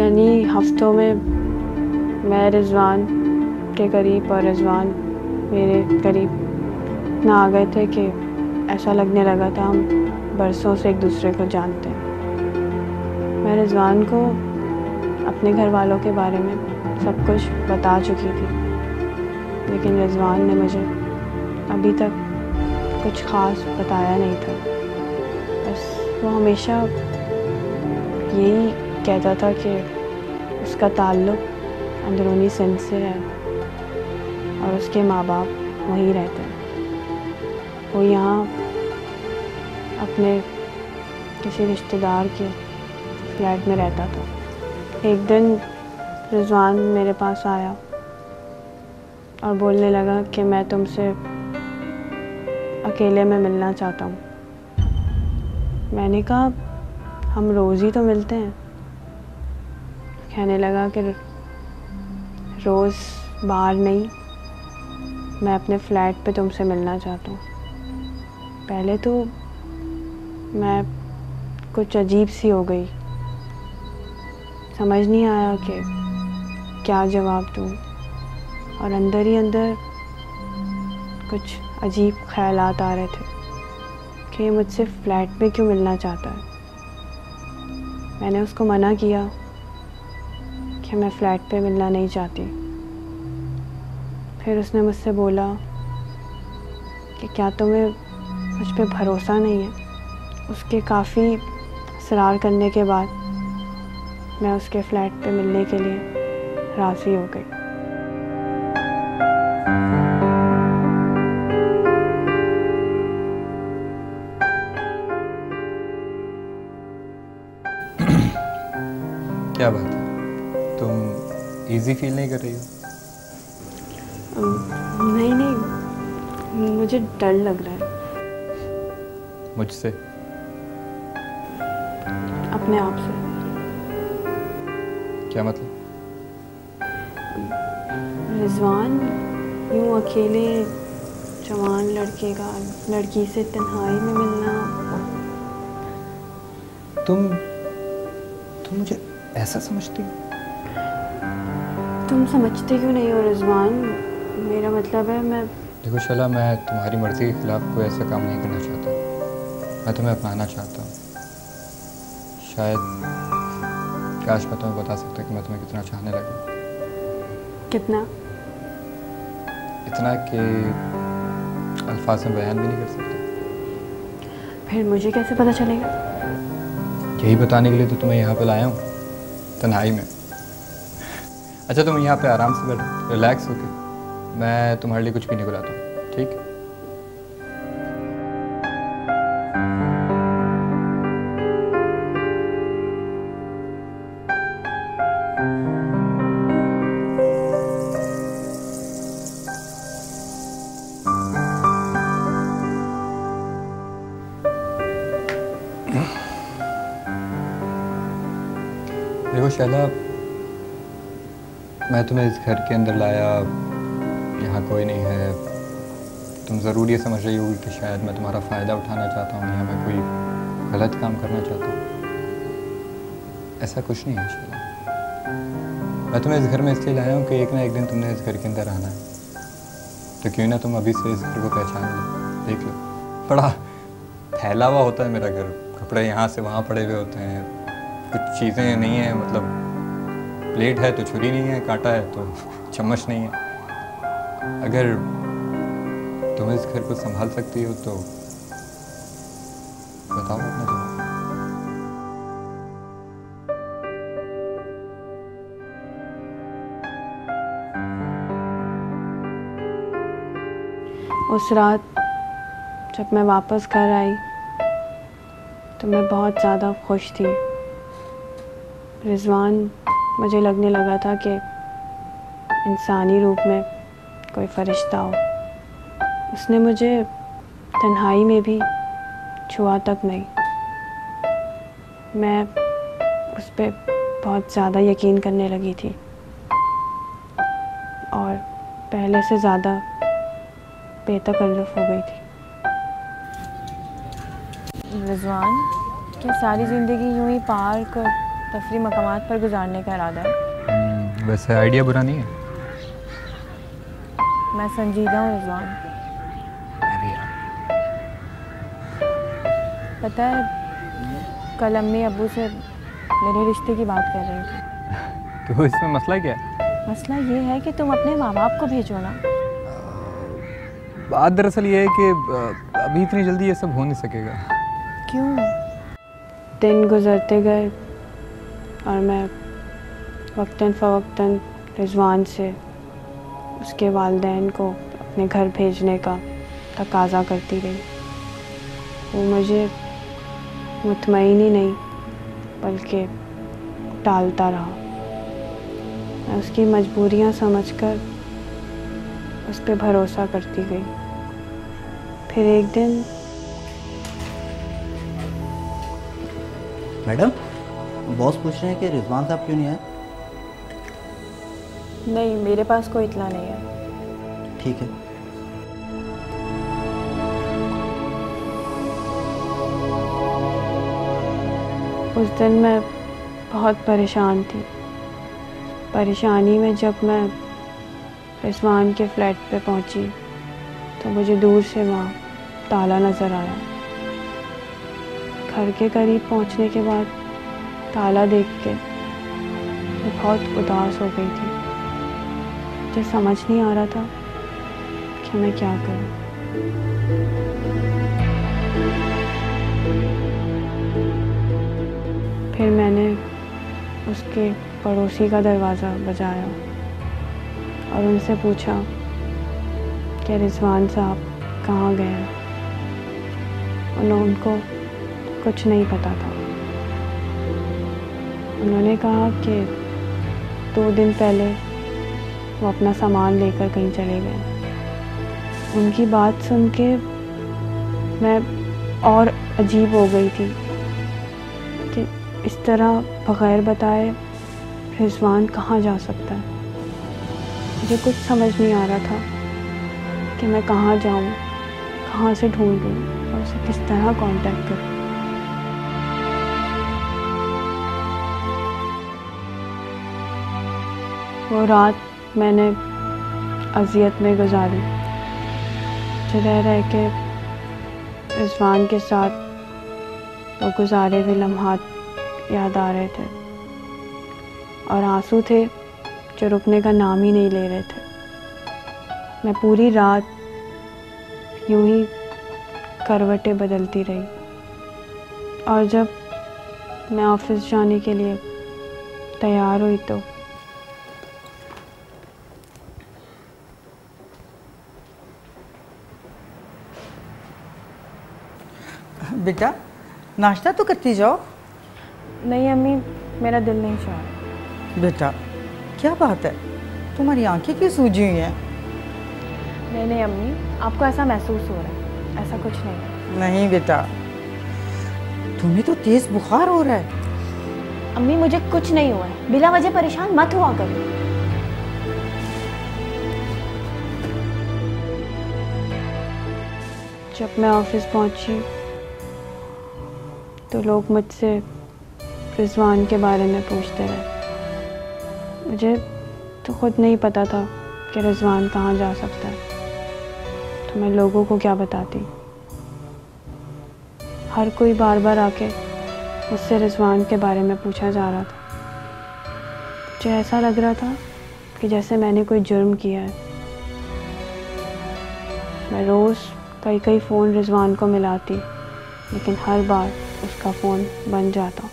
चंद ही हफ्तों में मैं रिजवान के करीब और रिजवान मेरे करीब ना आ गए थे कि ऐसा लगने लगा था हम बरसों से एक दूसरे को जानते हैं। मैं रिजवान को अपने घर वालों के बारे में सब कुछ बता चुकी थी, लेकिन रिजवान ने मुझे अभी तक कुछ ख़ास बताया नहीं था। बस वो हमेशा यही कहता था कि उसका ताल्लुक़ अंदरूनी सिंध से है और उसके माँ बाप वहीं रहते हैं। वो यहाँ अपने किसी रिश्तेदार के फ्लैट में रहता था। एक दिन रिजवान मेरे पास आया और बोलने लगा कि मैं तुमसे अकेले में मिलना चाहता हूँ। मैंने कहा हम रोज़ ही तो मिलते हैं। कहने लगा कि रोज़ बाहर नहीं, मैं अपने फ्लैट पे तुमसे मिलना चाहता हूँ। पहले तो मैं कुछ अजीब सी हो गई, समझ नहीं आया कि क्या जवाब दूँ, और अंदर ही अंदर कुछ अजीब ख्यालात आ रहे थे कि ये मुझसे फ्लैट में क्यों मिलना चाहता है। मैंने उसको मना किया कि मैं फ़्लैट पे मिलना नहीं चाहती। फिर उसने मुझसे बोला कि क्या तुम्हें मुझ पे भरोसा नहीं है। उसके काफ़ी इसरार करने के बाद मैं उसके फ़्लैट पे मिलने के लिए राज़ी हो गई। क्या बात है, तुम इजी फील नहीं कर रही हो? नहीं, मुझे डर लग रहा है। मुझसे? अपने आप से। क्या मतलब? रिजवान यूँ अकेले जवान लड़की से तन्हाई में मिलना। तुम मुझे ऐसा समझती हो? तुम समझते क्यों नहीं हो रिजवान? मेरा मतलब है मैं... देखो शैला, मैं तुम्हारी मर्ज़ी के ख़िलाफ़ कोई ऐसा काम नहीं करना चाहता। मैं तुम्हें अपनाना चाहता हूँ। शायद काश मैं तुम्हें बता सकता कि मैं तुम्हें कितना चाहने लगा। कितना? इतना कि अल्फाज में बयान भी नहीं कर सकता। फिर मुझे कैसे पता चलेगा? यही बताने के लिए तो तुम्हें यहाँ पे लाया हूँ, तन्हाई में। अच्छा, तुम यहाँ पे आराम से बैठो, रिलैक्स होके। मैं तुम्हारे लिए कुछ पीने को लाता हूँ, ठीक? देखो शैला, मैं तुम्हें इस घर के अंदर लाया, यहाँ कोई नहीं है। तुम ज़रूर ये समझ रही होगी कि शायद मैं तुम्हारा फ़ायदा उठाना चाहता हूँ या मैं कोई गलत काम करना चाहता हूँ। ऐसा कुछ नहीं है शैला। मैं तुम्हें इस घर में इसलिए लाया हूँ कि एक ना एक दिन तुमने इस घर के अंदर आना है। तो क्यों ना तुम अभी से इस घर को पहचान लो, देख लो। बड़ा फैला हुआ होता है मेरा घर, कपड़े यहाँ से वहाँ पड़े हुए होते हैं, कुछ चीज़ें नहीं हैं, मतलब प्लेट है तो छुरी नहीं है, कांटा है तो चम्मच नहीं है। अगर तुम इस घर को संभाल सकती हो तो बताओ अपना जवाब। उस रात जब मैं वापस घर आई तो मैं बहुत ज़्यादा खुश थी। रिजवान मुझे लगने लगा था कि इंसानी रूप में कोई फरिश्ता हो। उसने मुझे तन्हाई में भी छुआ तक नहीं। मैं उस पर बहुत ज़्यादा यकीन करने लगी थी और पहले से ज़्यादा बेतकल्लुफ़ हो गई थी। रिजवान, क्या सारी ज़िंदगी यूं ही पार कर तफरी मकामात पर गुजारने का इरादा है। वैसे आइडिया बुरा नहीं है। मैं संजीदा हूँ रिजवान। पता है, कल अम्मी अब्बू से मेरे रिश्ते की बात कर रही थी। तो इसमें मसला क्या है? मसला ये है कि तुम अपने माँ बाप को भेजो ना। बात दरअसल ये है कि अभी इतनी जल्दी ये सब हो नहीं सकेगा। क्यों? दिन गुजरते गए और मैं वक्तन फ़वक्तन रिजवान से उसके वालिदैन को अपने घर भेजने का तकाज़ा करती रही। वो मुझे मुतमईन ही नहीं बल्कि टालता रहा। मैं उसकी मजबूरियां समझकर उस पर भरोसा करती गई। फिर एक दिन, मैडम, बॉस पूछ रहे हैं कि रिजवान साहब क्यों नहीं आए? नहीं, मेरे पास कोई इत्ला नहीं है। ठीक है। उस दिन मैं बहुत परेशान थी। परेशानी में जब मैं रिजवान के फ्लैट पे पहुंची तो मुझे दूर से वहाँ ताला नज़र आया। घर के करीब पहुंचने के बाद ताला देख के मैं बहुत उदास हो गई थी। मुझे समझ नहीं आ रहा था कि मैं क्या करूं। फिर मैंने उसके पड़ोसी का दरवाज़ा बजाया और उनसे पूछा कि रिजवान साहब कहाँ गए हैं। उनको कुछ नहीं पता था। उन्होंने कहा कि 2 दिन पहले वो अपना सामान लेकर कहीं चले गए। उनकी बात सुन के मैं और अजीब हो गई थी कि इस तरह बग़ैर बताए रिजवान कहाँ जा सकता है। मुझे कुछ समझ नहीं आ रहा था कि मैं कहाँ जाऊँ, कहाँ से ढूंढूँ और उसे किस तरह कांटेक्ट करूँ। वो रात मैंने अज़ियत में गुजारी। मुझे रह रह के रिजवान के साथ वो गुजारे हुए लम्हात याद आ रहे थे और आंसू थे जो रुकने का नाम ही नहीं ले रहे थे। मैं पूरी रात यूं ही करवटें बदलती रही और जब मैं ऑफिस जाने के लिए तैयार हुई तो बेटा, नाश्ता तो करती जाओ। नहीं अम्मी, मेरा दिल नहीं चाह रहा। बेटा, क्या बात है, तुम्हारी आंखें क्यों सूजी हुई हैं? नहीं अम्मी, आपको ऐसा महसूस हो रहा है, ऐसा कुछ नहीं है। नहीं बेटा, तुम्हें तो तेज बुखार हो रहा है। अम्मी मुझे कुछ नहीं हुआ है, बिला वजह परेशान मत हुआ करो। जब मैं ऑफिस पहुंची तो लोग मुझसे रिजवान के बारे में पूछते रहे। मुझे तो खुद नहीं पता था कि रिजवान कहाँ जा सकता है, तो मैं लोगों को क्या बताती। हर कोई बार बार आके मुझसे रिजवान के बारे में पूछा जा रहा था। मुझे ऐसा लग रहा था कि जैसे मैंने कोई जुर्म किया है। मैं रोज़ कई फ़ोन रिजवान को मिलाती, लेकिन हर बार उसका फ़ोन बन जाता।